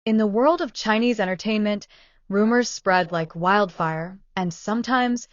In the world of Chinese entertainment, rumors spread like wildfire, and sometimes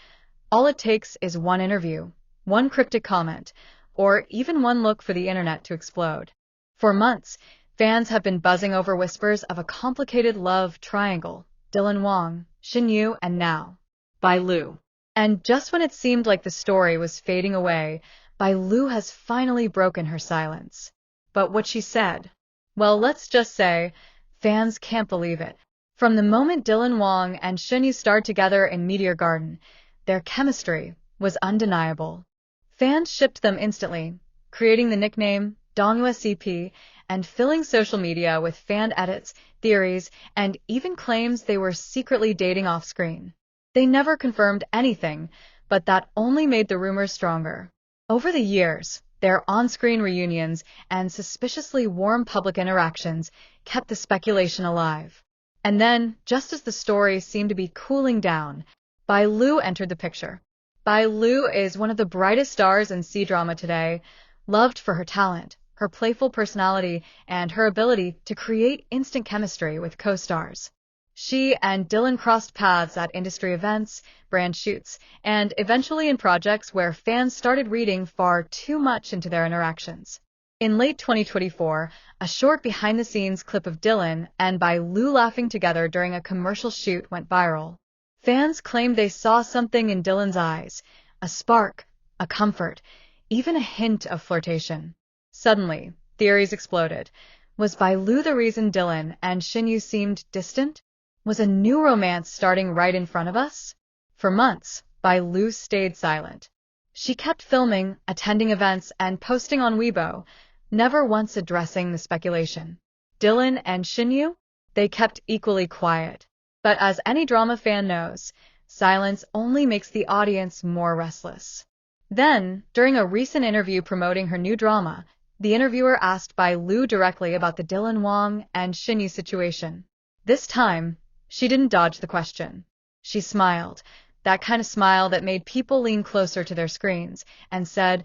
all it takes is one interview, one cryptic comment, or even one look for the internet to explode. For months, fans have been buzzing over whispers of a complicated love triangle: Dylan Wang, Shen Yue, and now Bai Lu. And just when it seemed like the story was fading away, Bai Lu has finally broken her silence. But what she said? Well, let's just say, fans can't believe it. From the moment Dylan Wang and Shen Yue starred together in Meteor Garden, their chemistry was undeniable. Fans shipped them instantly, creating the nickname DongUSCP and filling social media with fan edits, theories, and even claims they were secretly dating off-screen. They never confirmed anything, but that only made the rumors stronger. Over the years, their on-screen reunions and suspiciously warm public interactions kept the speculation alive. And then, just as the story seemed to be cooling down, Bai Lu entered the picture. Bai Lu is one of the brightest stars in C-drama today, loved for her talent, her playful personality, and her ability to create instant chemistry with co-stars. She and Dylan crossed paths at industry events, brand shoots, and eventually in projects where fans started reading far too much into their interactions. In late 2024, a short behind-the-scenes clip of Dylan and Bai Lu laughing together during a commercial shoot went viral. Fans claimed they saw something in Dylan's eyes, a spark, a comfort, even a hint of flirtation. Suddenly, theories exploded. Was Bai Lu the reason Dylan and Shen Yue seemed distant? Was a new romance starting right in front of us? For months, Bai Lu stayed silent. She kept filming, attending events, and posting on Weibo, never once addressing the speculation. Dylan and Shen Yue? They kept equally quiet. But as any drama fan knows, silence only makes the audience more restless. Then, during a recent interview promoting her new drama, the interviewer asked Bai Lu directly about the Dylan Wang and Shen Yue situation. This time, she didn't dodge the question. She smiled, that kind of smile that made people lean closer to their screens, and said,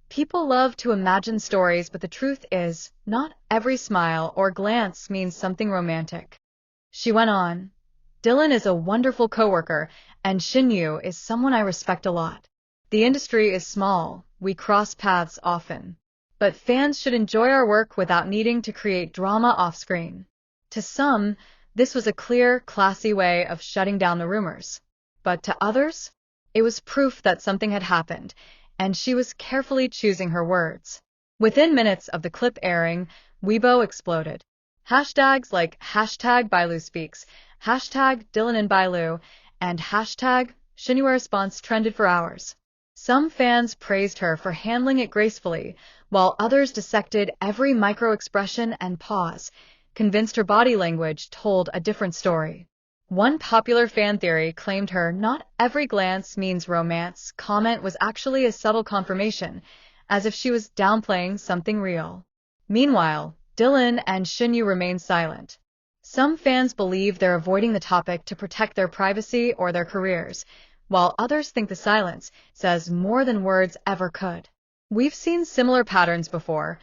"People love to imagine stories, but the truth is, not every smile or glance means something romantic." She went on, "Dylan is a wonderful coworker, and Shen Yue is someone I respect a lot. The industry is small, we cross paths often. But fans should enjoy our work without needing to create drama off-screen." To some, this was a clear, classy way of shutting down the rumors. But to others, it was proof that something had happened, and she was carefully choosing her words. Within minutes of the clip airing, Weibo exploded. Hashtags like #BaiLuSpeaks, #Dylan and Bai Lu, and #Shen Yue response trended for hours. Some fans praised her for handling it gracefully, while others dissected every micro-expression and pause, convinced her body language told a different story. One popular fan theory claimed her "not every glance means romance" comment was actually a subtle confirmation, as if she was downplaying something real. Meanwhile, Dylan and Shen Yue remain silent. Some fans believe they're avoiding the topic to protect their privacy or their careers, while others think the silence says more than words ever could. We've seen similar patterns before: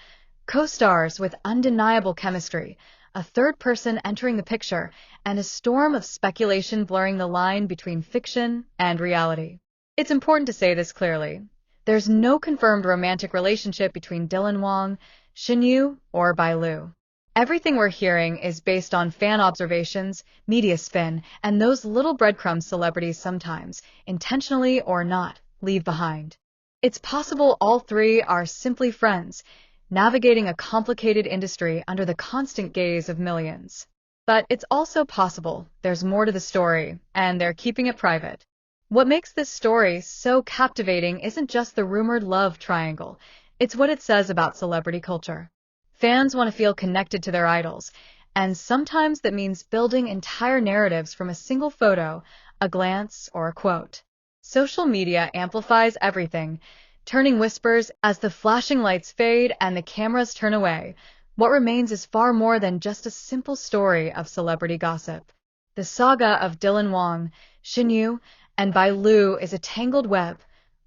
co-stars with undeniable chemistry, a third person entering the picture, and a storm of speculation blurring the line between fiction and reality. It's important to say this clearly. There's no confirmed romantic relationship between Dylan Wang, Shen Yue, or Bai Lu. Everything we're hearing is based on fan observations, media spin, and those little breadcrumbs celebrities sometimes, intentionally or not, leave behind. It's possible all three are simply friends, navigating a complicated industry under the constant gaze of millions. But it's also possible there's more to the story, and they're keeping it private. What makes this story so captivating isn't just the rumored love triangle, it's what it says about celebrity culture. Fans want to feel connected to their idols, and sometimes that means building entire narratives from a single photo, a glance, or a quote. Social media amplifies everything, turning whispers as the flashing lights fade and the cameras turn away. What remains is far more than just a simple story of celebrity gossip. The saga of Dylan Wang, Shen Yue, and Bai Lu is a tangled web,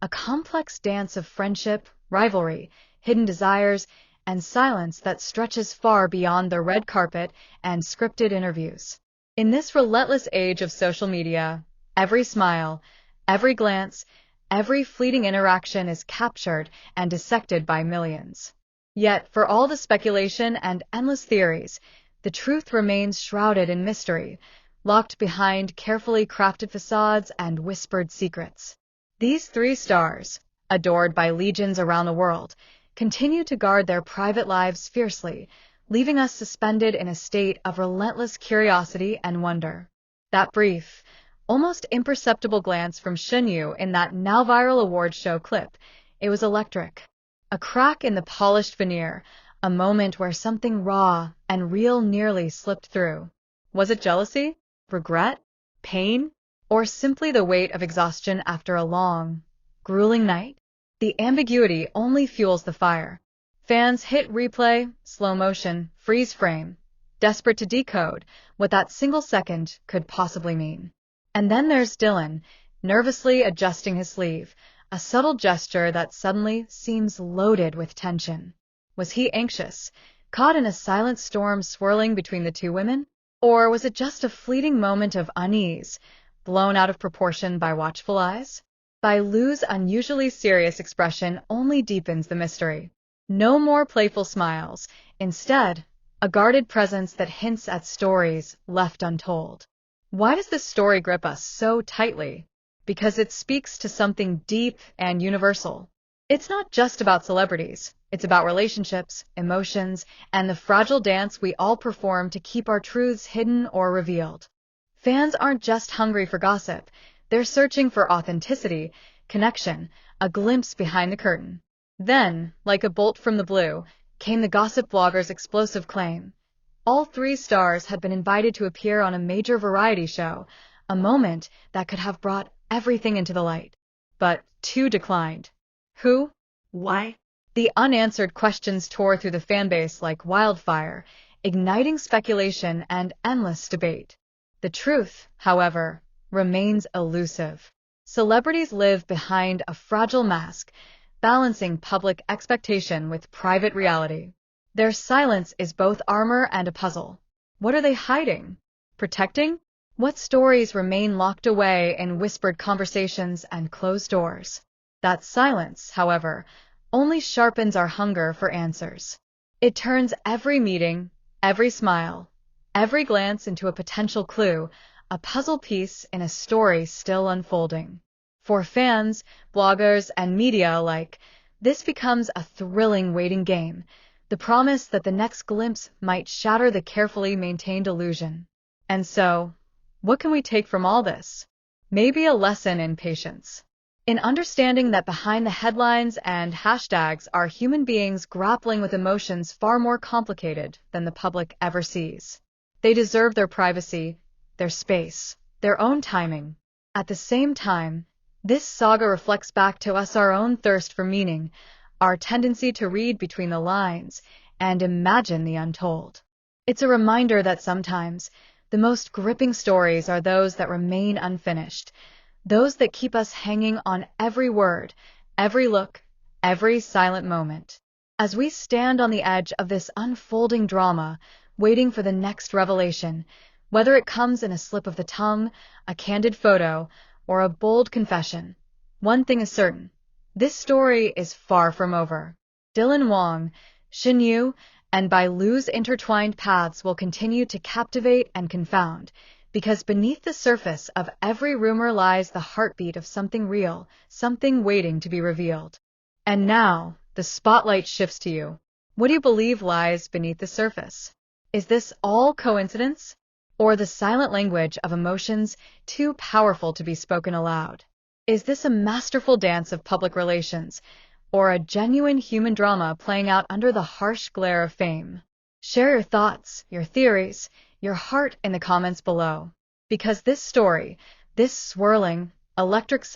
a complex dance of friendship, rivalry, hidden desires, and silence that stretches far beyond the red carpet and scripted interviews. In this relentless age of social media, every smile, every glance, every fleeting interaction is captured and dissected by millions. Yet, for all the speculation and endless theories, the truth remains shrouded in mystery, locked behind carefully crafted facades and whispered secrets. These three stars, adored by legions around the world, continue to guard their private lives fiercely, leaving us suspended in a state of relentless curiosity and wonder. That brief, almost imperceptible glance from Shen Yue in that now-viral award show clip, it was electric. A crack in the polished veneer, a moment where something raw and real nearly slipped through. Was it jealousy, regret, pain, or simply the weight of exhaustion after a long, grueling night? The ambiguity only fuels the fire. Fans hit replay, slow motion, freeze frame, desperate to decode what that single second could possibly mean. And then there's Dylan, nervously adjusting his sleeve, a subtle gesture that suddenly seems loaded with tension. Was he anxious, caught in a silent storm swirling between the two women? Or was it just a fleeting moment of unease, blown out of proportion by watchful eyes? Bai Lu's unusually serious expression only deepens the mystery. No more playful smiles, instead, a guarded presence that hints at stories left untold. Why does this story grip us so tightly? Because it speaks to something deep and universal. It's not just about celebrities. It's about relationships, emotions, and the fragile dance we all perform to keep our truths hidden or revealed. Fans aren't just hungry for gossip. They're searching for authenticity, connection, a glimpse behind the curtain. Then, like a bolt from the blue, came the gossip blogger's explosive claim. All three stars had been invited to appear on a major variety show, a moment that could have brought everything into the light. But two declined. Who? Why? The unanswered questions tore through the fanbase like wildfire, igniting speculation and endless debate. The truth, however, remains elusive. Celebrities live behind a fragile mask, balancing public expectation with private reality. Their silence is both armor and a puzzle. What are they hiding? Protecting? What stories remain locked away in whispered conversations and closed doors? That silence, however, only sharpens our hunger for answers. It turns every meeting, every smile, every glance into a potential clue, a puzzle piece in a story still unfolding. For fans, bloggers, and media alike, this becomes a thrilling waiting game, the promise that the next glimpse might shatter the carefully maintained illusion. And so, what can we take from all this? Maybe a lesson in patience. In understanding that behind the headlines and hashtags are human beings grappling with emotions far more complicated than the public ever sees. They deserve their privacy, their space, their own timing. At the same time, this saga reflects back to us our own thirst for meaning, our tendency to read between the lines and imagine the untold. It's a reminder that sometimes the most gripping stories are those that remain unfinished, those that keep us hanging on every word, every look, every silent moment. As we stand on the edge of this unfolding drama, waiting for the next revelation, whether it comes in a slip of the tongue, a candid photo, or a bold confession, one thing is certain: this story is far from over. Dylan Wang Shen Yue and Bai Lu's intertwined paths will continue to captivate and confound, because beneath the surface of every rumor lies the heartbeat of something real, something waiting to be revealed. And now, the spotlight shifts to you. What do you believe lies beneath the surface? Is this all coincidence? Or the silent language of emotions too powerful to be spoken aloud? Is this a masterful dance of public relations, or a genuine human drama playing out under the harsh glare of fame? Share your thoughts, your theories, your heart in the comments below. Because this story, this swirling, electric